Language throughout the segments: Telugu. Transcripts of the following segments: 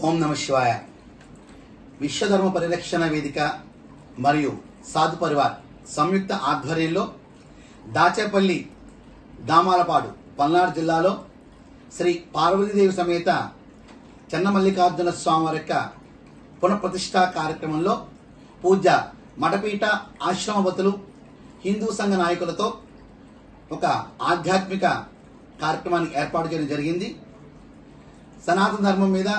ఓం నమ శివాయ. విశ్వధర్మ పరిరక్షణ వేదిక మరియు సాధు పరివార్ సంయుక్త ఆధ్వర్యంలో దాచేపల్లి దామాలపాడు పల్నాడు జిల్లాలో శ్రీ పార్వతీదేవి సమేత చెన్నమల్లికార్జున స్వామి వారి యొక్క పునఃప్రతిష్ఠా కార్యక్రమంలో పూజ్య మఠపీఠ ఆశ్రమవతులు హిందూ సంఘ నాయకులతో ఒక ఆధ్యాత్మిక కార్యక్రమాన్ని ఏర్పాటు చేయడం జరిగింది. సనాతన ధర్మం మీద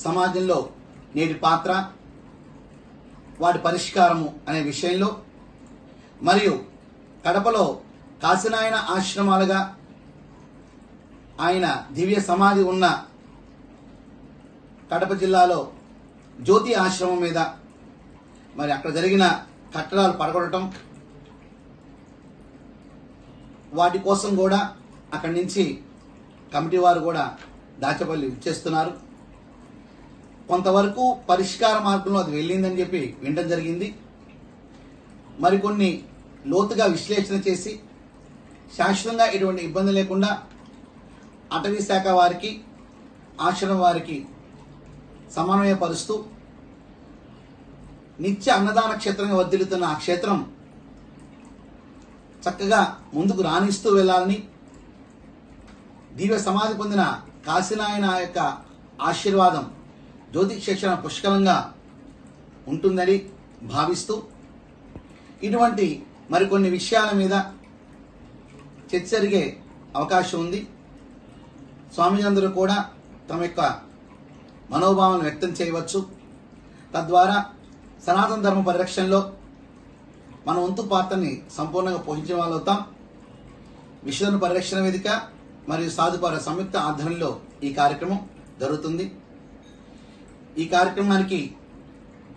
సమాజంలో నేటి పాత్ర, వాటి పరిష్కారము అనే విషయంలో మరియు కడపలో కాశీనాయన ఆశ్రమాలుగా ఆయన దివ్య సమాధి ఉన్న కడప జిల్లాలో జ్యోతి ఆశ్రమం మీద మరి అక్కడ జరిగిన కట్టడాలు పడగొట్టడం, వాటి కోసం కూడా అక్కడి నుంచి కమిటీ వారు కూడా దాచేపల్లి ఇచ్చేస్తున్నారు. కొంతవరకు పరిష్కార మార్గంలో అది వెళ్ళిందని చెప్పి వినడం జరిగింది. మరికొన్ని లోతుగా విశ్లేషణ చేసి శాశ్వతంగా ఎటువంటి ఇబ్బంది లేకుండా అటవీ శాఖ వారికి, ఆశ్రమం వారికి సమన్వయపరుస్తూ నిత్య అన్నదాన క్షేత్రంగా వర్ధిల్లుతున్న ఆ క్షేత్రం చక్కగా ముందుకు రాణిస్తూ వెళ్ళాలని, దివ్య సమాధి పొందిన కాశీనాయన యొక్క ఆశీర్వాదం జ్యోతి శిక్షణ పుష్కలంగా ఉంటుందని భావిస్తూ ఇటువంటి మరికొన్ని విషయాల మీద చర్చ జరిగే అవకాశం ఉంది. స్వామిజీలందరూ కూడా తమ యొక్క మనోభావాలను వ్యక్తం చేయవచ్చు. తద్వారా సనాతన ధర్మ పరిరక్షణలో మన వంతు పాత్రని సంపూర్ణంగా పోషించే వాళ్ళు అవుతాం. విశ్వధర్మ పరిరక్షణ వేదిక మరియు సాధుపార సంయుక్త ఆధ్వర్యంలో ఈ కార్యక్రమం జరుగుతుంది. ఈ కార్యక్రమానికి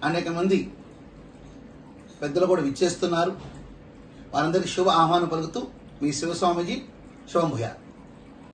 అనేక మంది పెద్దలు కూడా విచ్చేస్తున్నారు. వారందరికీ శుభ ఆహ్వానం పలుకుతూ మీ శివస్వామిజీ శుభం భూయాత్.